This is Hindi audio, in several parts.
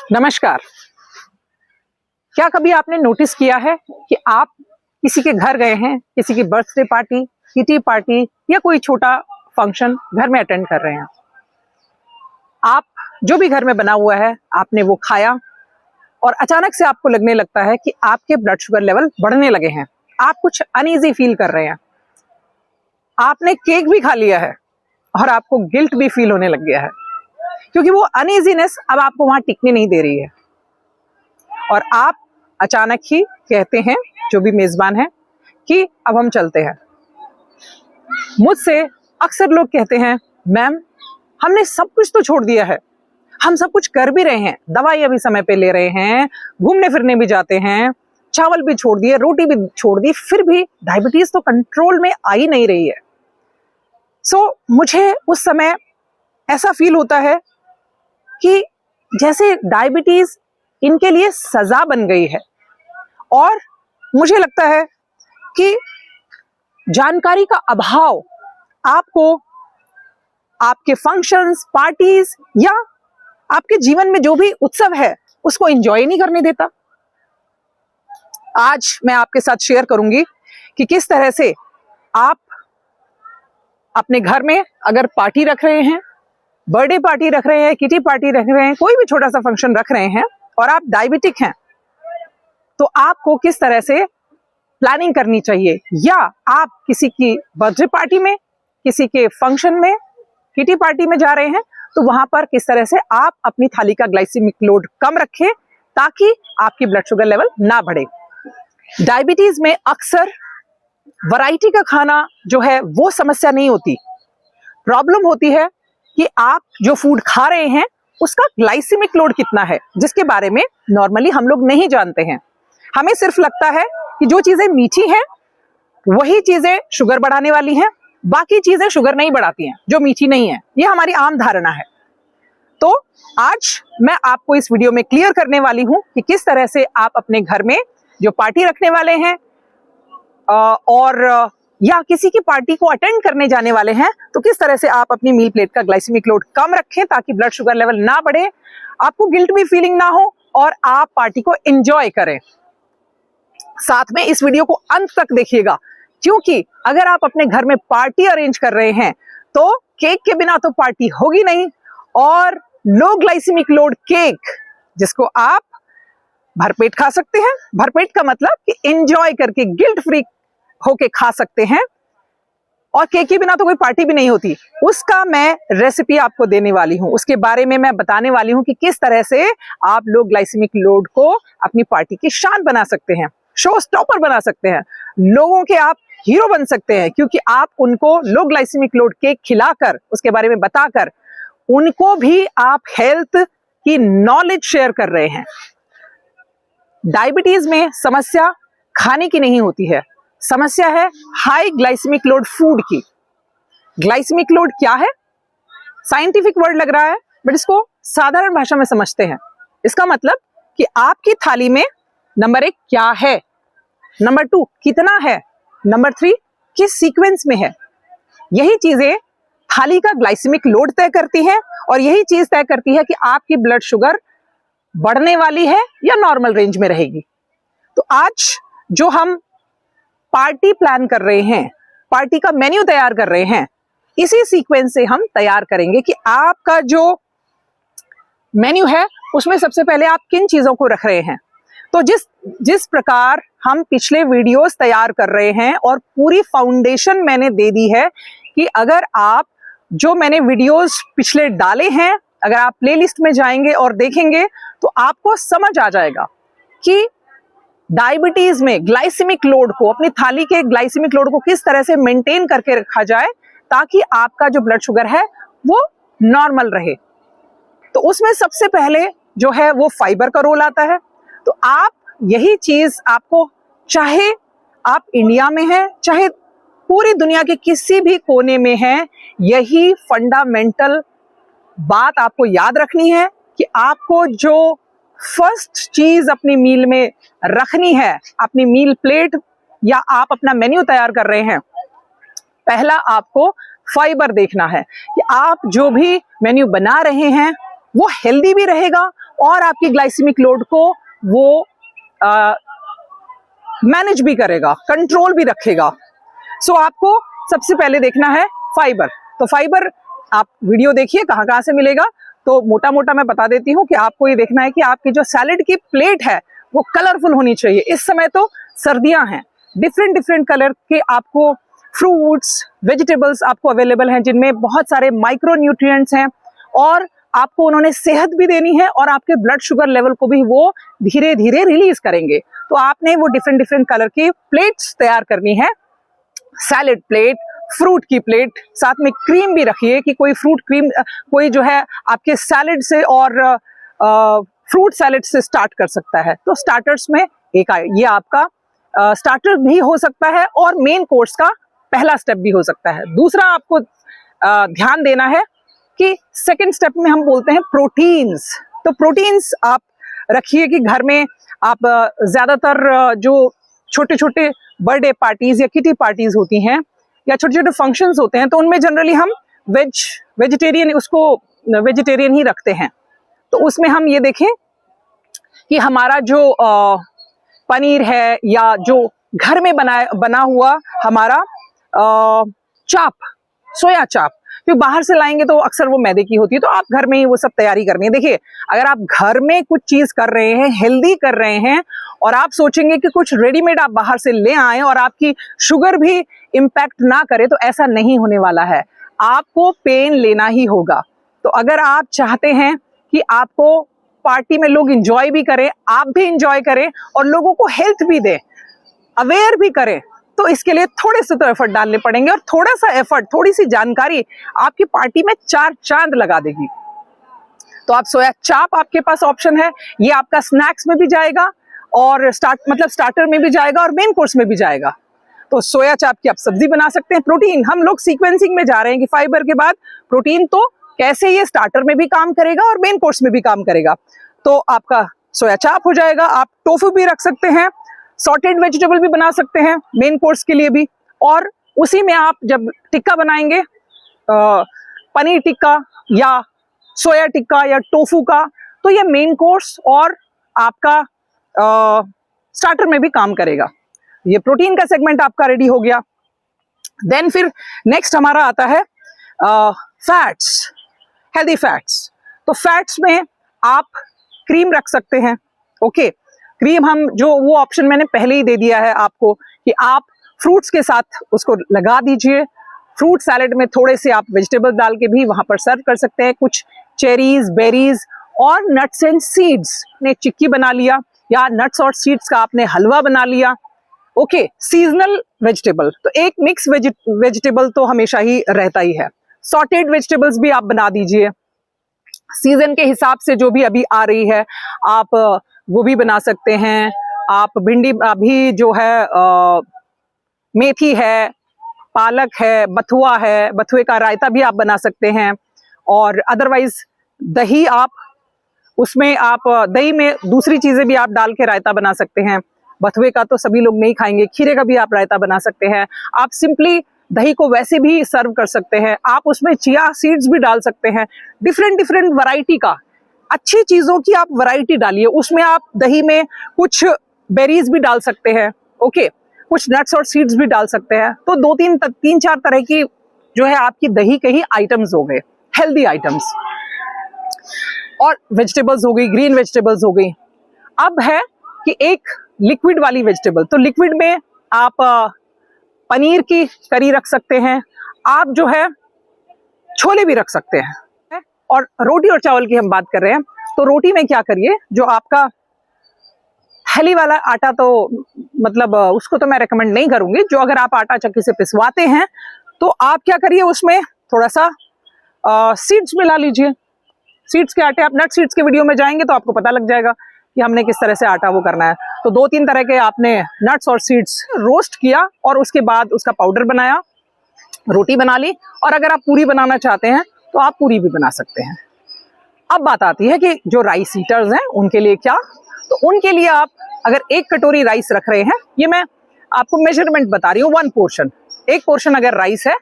नमस्कार। क्या कभी आपने नोटिस किया है कि आप किसी के घर गए हैं, किसी की बर्थडे पार्टी, किटी पार्टी या कोई छोटा फंक्शन घर में अटेंड कर रहे हैं। आप जो भी घर में बना हुआ है आपने वो खाया और अचानक से आपको लगने लगता है कि आपके ब्लड शुगर लेवल बढ़ने लगे हैं, आप कुछ अनईजी फील कर रहे हैं। आपने केक भी खा लिया है और आपको गिल्ट भी फील होने लग गया है, क्योंकि वो अनईजीनेस अब आपको वहां टिकने नहीं दे रही है। और आप अचानक ही कहते हैं, जो भी मेजबान है, कि अब हम चलते हैं। मुझसे अक्सर लोग कहते हैं, मैम हमने सब कुछ तो छोड़ दिया है, हम सब कुछ कर भी रहे हैं, दवाइयां भी समय पे ले रहे हैं, घूमने फिरने भी जाते हैं, चावल भी छोड़ दिए, रोटी भी छोड़ दी, फिर भी डायबिटीज तो कंट्रोल में आ ही नहीं रही है। मुझे उस समय ऐसा फील होता है कि जैसे डायबिटीज इनके लिए सजा बन गई है। और मुझे लगता है कि जानकारी का अभाव आपको आपके फंक्शंस, पार्टीज या आपके जीवन में जो भी उत्सव है उसको एंजॉय नहीं करने देता। आज मैं आपके साथ शेयर करूंगी कि किस तरह से आप अपने घर में अगर पार्टी रख रहे हैं, बर्थडे पार्टी रख रहे हैं, किटी पार्टी रख रहे हैं, कोई भी छोटा सा फंक्शन रख रहे हैं और आप डायबिटिक हैं, तो आपको किस तरह से प्लानिंग करनी चाहिए। या आप किसी की बर्थडे पार्टी में, किसी के फंक्शन में, किटी पार्टी में जा रहे हैं, तो वहां पर किस तरह से आप अपनी थाली का ग्लाइसेमिक लोड कम रखें ताकि आपकी ब्लड शुगर लेवल ना बढ़े। डायबिटीज में अक्सर वैरायटी का खाना जो है वो समस्या नहीं होती। प्रॉब्लम होती है कि आप जो फूड खा रहे हैं उसका ग्लाइसेमिक लोड कितना है, जिसके बारे में नॉर्मली हम लोग नहीं जानते हैं। हमें सिर्फ लगता है कि जो चीजें मीठी हैं वही चीजें शुगर बढ़ाने वाली हैं, बाकी चीजें शुगर नहीं बढ़ाती हैं जो मीठी नहीं है। ये हमारी आम धारणा है। तो आज मैं आपको इस वीडियो में क्लियर करने वाली हूं कि किस तरह से आप अपने घर में जो पार्टी रखने वाले हैं और या किसी की पार्टी को अटेंड करने जाने वाले हैं, तो किस तरह से आप अपनी मील प्लेट का ग्लाइसेमिक लोड कम रखें ताकि ब्लड शुगर लेवल ना बढ़े, आपको गिल्ट भी फीलिंग ना हो और आप पार्टी को एंजॉय करें। साथ में इस वीडियो को अंत तक देखिएगा, क्योंकि अगर आप अपने घर में पार्टी अरेंज कर रहे हैं तो केक के बिना तो पार्टी होगी नहीं। और लो ग्लाइसेमिक लोड केक, जिसको आप भरपेट खा सकते हैं, भरपेट का मतलब कि एंजॉय करके गिल्ट फ्री होके खा सकते हैं, और केक के बिना तो कोई पार्टी भी नहीं होती, उसका मैं रेसिपी आपको देने वाली हूं। उसके बारे में मैं बताने वाली हूं कि किस तरह से आप लोग ग्लाइसेमिक लोड को अपनी पार्टी की शान बना सकते हैं, शो स्टॉपर बना सकते हैं, लोगों के आप हीरो बन सकते हैं, क्योंकि आप उनको लो ग्लाइसेमिक लोड केक खिलाकर, उसके बारे में बताकर उनको भी आप हेल्थ की नॉलेज शेयर कर रहे हैं। डायबिटीज में समस्या खाने की नहीं होती है, समस्या है हाई ग्लाइसेमिक लोड फूड की। ग्लाइसेमिक लोड क्या है? साइंटिफिक वर्ड लग रहा है, बट इसको साधारण भाषा में समझते हैं। इसका मतलब कि आपकी थाली में नंबर 1 क्या है, नंबर 2 कितना है, नंबर 3 किस सीक्वेंस में है। यही चीजें थाली का ग्लाइसेमिक लोड तय करती हैं, और यही चीज तय करती है कि आपकी ब्लड शुगर बढ़ने वाली है या नॉर्मल रेंज में रहेगी। तो आज जो हम पार्टी प्लान कर रहे हैं, पार्टी का मेन्यू तैयार कर रहे हैं, इसी सीक्वेंस से हम तैयार करेंगे कि आपका जो मेन्यू है उसमें सबसे पहले आप किन चीजों को रख रहे हैं। तो जिस प्रकार हम पिछले वीडियोस तैयार कर रहे हैं, और पूरी फाउंडेशन मैंने दे दी है कि अगर आप जो मैंने वीडियोस पिछले डाले हैं, अगर आप प्लेलिस्ट में जाएंगे और देखेंगे तो आपको समझ आ जाएगा कि डायबिटीज में ग्लाइसेमिक लोड को, अपनी थाली के ग्लाइसेमिक लोड को किस तरह से मेंटेन करके रखा जाए ताकि आपका जो ब्लड शुगर है वो नॉर्मल रहे। तो उसमें सबसे पहले जो है वो फाइबर का रोल आता है। तो आप यही चीज आपको, चाहे आप इंडिया में हैं, चाहे पूरी दुनिया के किसी भी कोने में हैं, यही फंडामेंटल बात आपको याद रखनी है कि आपको जो फर्स्ट चीज अपनी मील में रखनी है, अपनी मील प्लेट या आप अपना मेन्यू तैयार कर रहे हैं, पहला आपको फाइबर देखना है कि आप जो भी मेन्यू बना रहे हैं वो हेल्दी भी रहेगा और आपकी ग्लाइसेमिक लोड को वो मैनेज भी करेगा, कंट्रोल भी रखेगा। सो आपको सबसे पहले देखना है फाइबर। तो फाइबर आप वीडियो देखिए कहाँ कहाँ से मिलेगा। तो मोटा मोटा मैं बता देती हूँ कि आपको ये देखना है कि आपकी जो सैलेड की प्लेट है वो कलरफुल होनी चाहिए। इस समय तो सर्दियां हैं, डिफरेंट डिफरेंट कलर के आपको फ्रूट्स, वेजिटेबल्स आपको अवेलेबल हैं जिनमें बहुत सारे माइक्रो न्यूट्रिएंट्स हैं और आपको उन्होंने सेहत भी देनी है और आपके ब्लड शुगर लेवल को भी वो धीरे धीरे रिलीज करेंगे। तो आपने वो डिफरेंट डिफरेंट कलर की प्लेट्स तैयार करनी है। सैलेड प्लेट, फ्रूट की प्लेट, साथ में क्रीम भी रखिए कि कोई फ्रूट क्रीम कोई जो है आपके सैलेड से और फ्रूट सैलेड से स्टार्ट कर सकता है। तो स्टार्टर्स में एक ये आपका स्टार्टर भी हो सकता है और मेन कोर्स का पहला स्टेप भी हो सकता है। दूसरा आपको ध्यान देना है कि सेकंड स्टेप में हम बोलते हैं प्रोटीन्स। तो प्रोटीन्स आप रखिए कि घर में आप ज्यादातर जो छोटे छोटे बर्थडे पार्टीज या किटी पार्टीज होती हैं या छोटे छोटे फंक्शंस होते हैं तो उनमें जनरली हम वेजिटेरियन ही रखते हैं। तो उसमें हम ये देखें कि हमारा जो पनीर है या जो घर में बना हुआ हमारा चाप, सोया चाप, क्योंकि बाहर से लाएंगे तो अक्सर वो मैदे की होती है। तो आप घर में ही वो सब तैयारी करनी है। देखिए, अगर आप घर में कुछ चीज कर रहे हैं, हेल्दी कर रहे हैं और आप सोचेंगे कि कुछ रेडीमेड आप बाहर से ले आए और आपकी शुगर भी इम्पैक्ट ना करे, तो ऐसा नहीं होने वाला है। आपको पेन लेना ही होगा। तो अगर आप चाहते हैं कि आपको पार्टी में लोग एंजॉय भी करें, आप भी एंजॉय करें और लोगों को हेल्थ भी दें, अवेयर भी करें, तो इसके लिए थोड़े से तो एफर्ट डालने पड़ेंगे और थोड़ा सा एफर्ट, थोड़ी सी जानकारी आपकी पार्टी में 4 चांद लगा देगी। तो आप सोया चाप आपके पास ऑप्शन है, ये आपका स्नैक्स में भी जाएगा और स्टार्टर में भी जाएगा और मेन कोर्स में भी जाएगा। तो सोया चाप की आप सब्जी बना सकते हैं। प्रोटीन, हम लोग सीक्वेंसिंग में जा रहे हैं कि फाइबर के बाद प्रोटीन, तो कैसे ये स्टार्टर में भी काम करेगा और मेन कोर्स में भी काम करेगा। तो आपका सोया चाप हो जाएगा। आप टोफू भी रख सकते हैं, सॉर्टेड वेजिटेबल भी बना सकते हैं मेन कोर्स के लिए भी। और उसी में आप जब टिक्का बनाएंगे, पनीर टिक्का या सोया टिक्का या टोफू का, तो ये मेन कोर्स और आपका स्टार्टर में भी काम करेगा। ये प्रोटीन का सेगमेंट आपका रेडी हो गया। देन फिर नेक्स्ट हमारा आता है फैट्स, हेल्दी फैट्स। तो फैट्स में आप क्रीम रख सकते हैं। ओके, क्रीम हम जो वो ऑप्शन मैंने पहले ही दे दिया है आपको कि आप फ्रूट्स के साथ उसको लगा दीजिए। फ्रूट सैलेड में थोड़े से आप वेजिटेबल डाल के भी वहां पर सर्व कर सकते हैं। कुछ चेरीज, बेरीज और नट्स एंड सीड्स ने चिक्की बना लिया या नट्स और सीड्स का आपने हलवा बना लिया। ओके, सीजनल वेजिटेबल, तो एक मिक्स वेजिटेबल तो हमेशा ही रहता ही है। सॉर्टेड वेजिटेबल्स भी आप बना दीजिए। सीजन के हिसाब से जो भी अभी आ रही है, आप गोभी बना सकते हैं, आप भिंडी, अभी जो है मेथी है, पालक है, बथुआ है, बथुए का रायता भी आप बना सकते हैं। और अदरवाइज दही, आप उसमें आप दही में दूसरी चीजें भी आप डाल के रायता बना सकते हैं। बथुए का तो सभी लोग नहीं खाएंगे, खीरे का भी आप रायता बना सकते हैं। आप सिंपली दही को वैसे भी सर्व कर सकते हैं। आप उसमें चिया सीड्स भी डाल सकते हैं। डिफरेंट डिफरेंट वैरायटी का, अच्छी चीजों की आप वैरायटी डालिए। उसमें आप दही में कुछ बेरीज भी डाल सकते हैं। ओके, कुछ नट्स और सीड्स भी डाल सकते हैं। तो 2-3-4 तरह की जो है आपकी दही के ही आइटम्स हो गए, हेल्दी आइटम्स। और वेजिटेबल्स हो गई, ग्रीन वेजिटेबल्स हो गई। अब है कि एक लिक्विड वाली वेजिटेबल। तो लिक्विड में आप पनीर की करी रख सकते हैं, आप जो है छोले भी रख सकते हैं। और रोटी और चावल की हम बात कर रहे हैं, तो रोटी में क्या करिए, जो आपका हेली वाला आटा, तो मतलब उसको तो मैं रेकमेंड नहीं करूंगी। जो अगर आप आटा चक्की से पिसवाते हैं तो आप क्या करिए, उसमें थोड़ा सा सीड्स मिला लीजिए। सीड्स के आटे, आप नट सीड्स के वीडियो में जाएंगे तो आपको पता लग जाएगा कि हमने किस तरह से आटा वो करना है। तो 2-3 तरह के आपने नट्स और सीड्स रोस्ट किया और उसके बाद उसका पाउडर बनाया, रोटी बना ली। और अगर आप पूरी बनाना चाहते हैं तो आप पूरी भी बना सकते हैं। अब बात आती है कि जो राइस ईटर्स हैं उनके लिए क्या। तो उनके लिए आप अगर 1 कटोरी राइस रख रहे हैं, ये मैं आपको मेजरमेंट बता रही हूँ, 1 पोर्शन, 1 पोर्शन अगर राइस है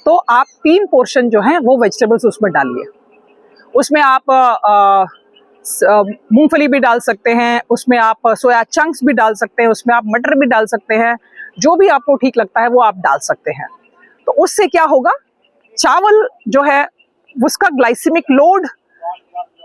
तो आप 3 पोर्शन जो है वो वेजिटेबल्स उसमें डालिए। उसमें आप मूंगफली भी डाल सकते हैं, उसमें आप सोया चंक्स भी डाल सकते हैं, उसमें आप मटर भी डाल सकते हैं, जो भी आपको ठीक लगता है वो आप डाल सकते हैं। तो उससे क्या होगा, चावल जो है उसका ग्लाइसेमिक लोड,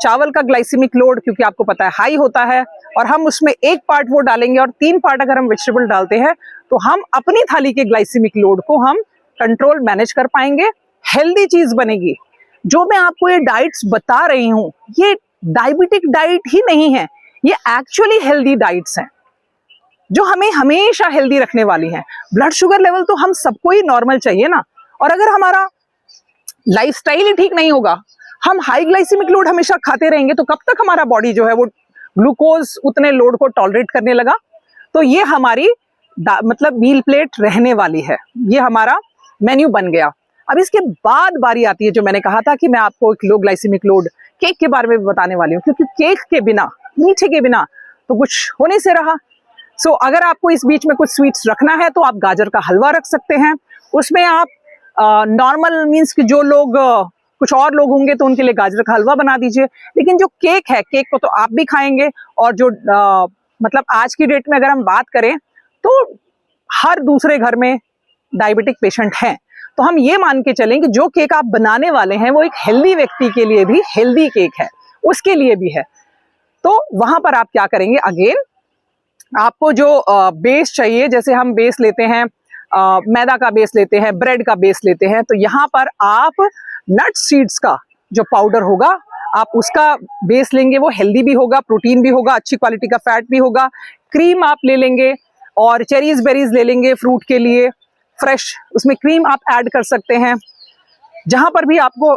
चावल का ग्लाइसेमिक लोड क्योंकि आपको पता है हाई होता है, और हम उसमें 1 पार्ट वो डालेंगे और 3 पार्ट अगर हम वेजिटेबल डालते हैं तो हम अपनी थाली के ग्लाइसेमिक लोड को हम कंट्रोल मैनेज कर पाएंगे, हेल्दी चीज बनेगी। जो मैं आपको ये डाइट्स बता रही हूँ ये डायबिटिक डाइट ही नहीं है, ये एक्चुअली हेल्दी डाइट्स हैं जो हमें हमेशा हेल्दी रखने वाली हैं। ब्लड शुगर लेवल तो हम सबको ही नॉर्मल चाहिए ना, और अगर हमारा लाइफस्टाइल ही ठीक नहीं होगा, हम हाई ग्लाइसेमिक लोड हमेशा खाते रहेंगे तो कब तक हमारा बॉडी जो है वो ग्लूकोज उतने लोड को टॉलरेट करने लगा। तो ये हमारी मतलब मील प्लेट रहने वाली है, ये हमारा मेन्यू बन गया। अब इसके बाद बारी आती है जो मैंने कहा था कि मैं आपको एक लो ग्लाइसेमिक लोड केक के बारे में बताने वाली हूँ, क्योंकि केक के बिना, मीठे के बिना तो कुछ हो नहीं से रहा। सो अगर आपको इस बीच में कुछ स्वीट्स रखना है तो आप गाजर का हलवा रख सकते हैं। उसमें आप नॉर्मल मीन्स कि जो लोग कुछ और लोग होंगे तो उनके लिए गाजर का हलवा बना दीजिए, लेकिन जो केक है, केक को तो आप भी खाएंगे, और जो मतलब आज की डेट में अगर हम बात करें तो हर दूसरे घर में डायबिटिक पेशेंट हैं, तो हम ये मान के चलें कि जो केक आप बनाने वाले हैं वो एक हेल्दी व्यक्ति के लिए भी हेल्दी केक है, उसके लिए भी है। तो वहां पर आप क्या करेंगे, अगेन आपको जो बेस चाहिए, जैसे हम बेस लेते हैं मैदा का बेस लेते हैं, ब्रेड का बेस लेते हैं, तो यहाँ पर आप नट सीड्स का जो पाउडर होगा आप उसका बेस लेंगे, वो हेल्दी भी होगा, प्रोटीन भी होगा, अच्छी क्वालिटी का फैट भी होगा। क्रीम आप ले लेंगे और चेरीज बेरीज ले लेंगे फ्रूट के लिए फ्रेश, उसमें क्रीम आप ऐड कर सकते हैं। जहां पर भी आपको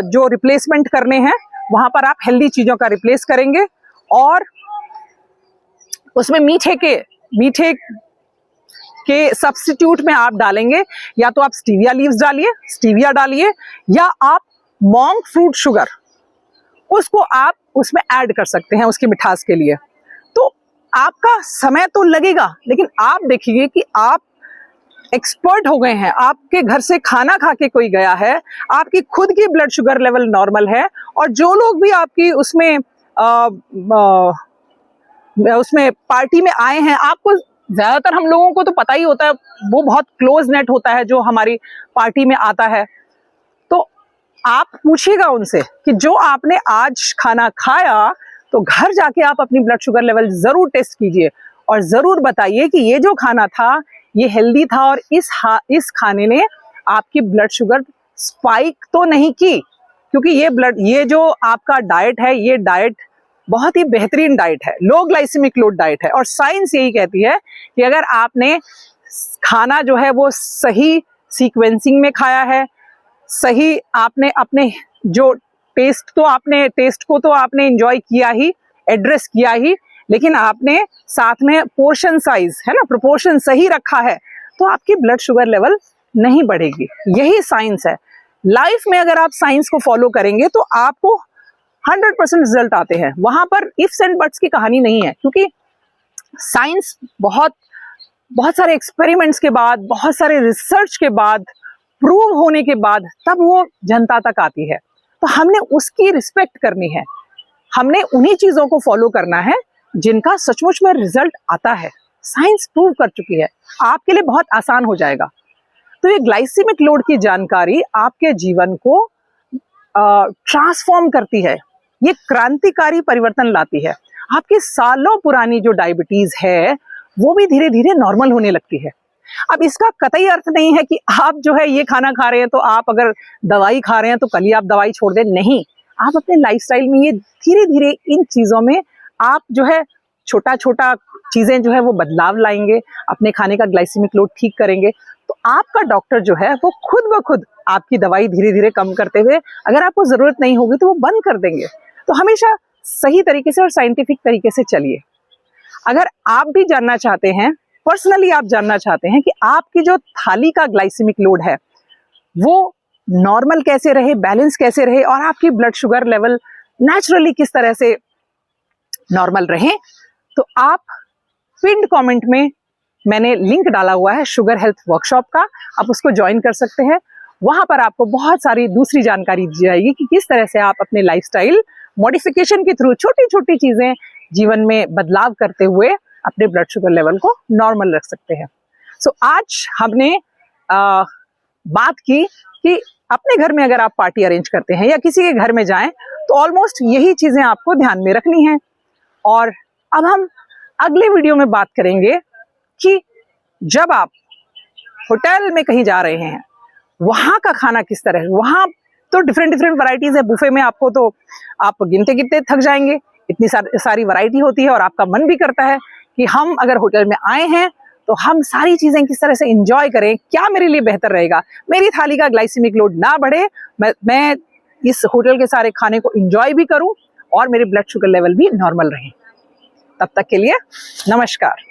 जो रिप्लेसमेंट करने हैं वहां पर आप हेल्दी चीजों का रिप्लेस करेंगे, और उसमें मीठे के सब्स्टिट्यूट में आप डालेंगे, या तो आप स्टीविया लीव्स डालिए, स्टीविया डालिए, या आप मॉन्क फ्रूट शुगर उसको आप उसमें ऐड कर सकते हैं उसकी मिठास के लिए। तो आपका समय तो लगेगा, लेकिन आप देखिए कि आप एक्सपर्ट हो गए हैं, आपके घर से खाना खा के कोई गया है, आपकी खुद की ब्लड शुगर लेवल नॉर्मल है, और जो लोग भी आपकी उसमें पार्टी में आए हैं, आपको ज्यादातर हम लोगों को तो पता ही होता है, वो बहुत क्लोज नेट होता है जो हमारी पार्टी में आता है। तो आप पूछिएगा उनसे कि जो आपने आज खाना खाया, तो घर जाके आप अपनी ब्लड शुगर लेवल जरूर टेस्ट कीजिए और जरूर बताइए कि ये जो खाना था ये हेल्दी था, और इस खाने ने आपकी ब्लड शुगर स्पाइक तो नहीं की, क्योंकि ये जो आपका डाइट है, ये डाइट बहुत ही बेहतरीन डाइट है, लो ग्लाइसेमिक लोड डाइट है। और साइंस यही कहती है कि अगर आपने खाना जो है वो सही सीक्वेंसिंग में खाया है, सही आपने अपने जो टेस्ट को तो आपने एंजॉय किया ही, एड्रेस किया ही, लेकिन आपने साथ में पोर्शन साइज है ना, प्रोपोर्शन सही रखा है, तो आपकी ब्लड शुगर लेवल नहीं बढ़ेगी। यही साइंस है। लाइफ में अगर आप साइंस को फॉलो करेंगे तो आपको 100% रिजल्ट आते हैं। वहां पर इफ्स एंड बट्स की कहानी नहीं है, क्योंकि साइंस बहुत सारे एक्सपेरिमेंट्स के बाद, बहुत सारे रिसर्च के बाद, प्रूव होने के बाद तब वो जनता तक आती है। तो हमने उसकी रिस्पेक्ट करनी है, हमने उन्हीं चीजों को फॉलो करना है जिनका सचमुच में रिजल्ट आता है। साइंस प्रूव कर चुकी है, आपके लिए बहुत आसान हो जाएगा। तो ये ग्लाइसेमिक लोड की जानकारी आपके जीवन को ट्रांसफॉर्म करती है, ये क्रांतिकारी परिवर्तन लाती है। आपकी सालों पुरानी जो डायबिटीज है वो भी धीरे धीरे नॉर्मल होने लगती है। अब इसका कतई अर्थ नहीं है कि आप जो है ये खाना खा रहे हैं तो आप अगर दवाई खा रहे हैं तो कल ही आप दवाई छोड़ दें, नहीं। आप अपने लाइफस्टाइल में ये धीरे धीरे इन चीजों में आप जो है छोटा छोटा चीजें जो है वो बदलाव लाएंगे, अपने खाने का ग्लाइसेमिक लोड ठीक करेंगे, तो आपका डॉक्टर जो है वो खुद ब खुद आपकी दवाई धीरे धीरे कम करते हुए, अगर आपको जरूरत नहीं होगी तो वो बंद कर देंगे। तो हमेशा सही तरीके से और साइंटिफिक तरीके से चलिए। अगर आप भी जानना चाहते हैं, पर्सनली आप जानना चाहते हैं कि आपकी जो थाली का ग्लाइसेमिक लोड है वो नॉर्मल कैसे रहे, बैलेंस कैसे रहे, और आपकी ब्लड शुगर लेवल नेचुरली किस तरह से नॉर्मल रहे, तो आप पिन्ड कमेंट में मैंने लिंक डाला हुआ है शुगर हेल्थ वर्कशॉप का, आप उसको ज्वाइन कर सकते हैं। वहां पर आपको बहुत सारी दूसरी जानकारी दी जाएगी कि किस तरह से आप अपने लाइफस्टाइल मॉडिफिकेशन के थ्रू छोटी छोटी चीजें जीवन में बदलाव करते हुए अपने ब्लड शुगर लेवल को नॉर्मल रख सकते हैं। सो आज हमने बात की कि अपने घर में अगर आप पार्टी अरेंज करते हैं या किसी के घर में जाएं तो ऑलमोस्ट यही चीजें आपको ध्यान में रखनी है। और अब हम अगले वीडियो में बात करेंगे कि जब आप होटल में कहीं जा रहे हैं वहां का खाना किस तरह है। वहां तो डिफरेंट वैरायटीज है, बुफे में आपको तो आप गिनते गिनते थक जाएंगे, इतनी सारी वैरायटी होती है और आपका मन भी करता है कि हम अगर होटल में आए हैं तो हम सारी चीजें किस तरह से एंजॉय करें, क्या मेरे लिए बेहतर रहेगा, मेरी थाली का ग्लाइसेमिक लोड ना बढ़े, मैं इस होटल के सारे खाने को एंजॉय भी करूं और मेरे ब्लड शुगर लेवल भी नॉर्मल रहे। तब तक के लिए नमस्कार।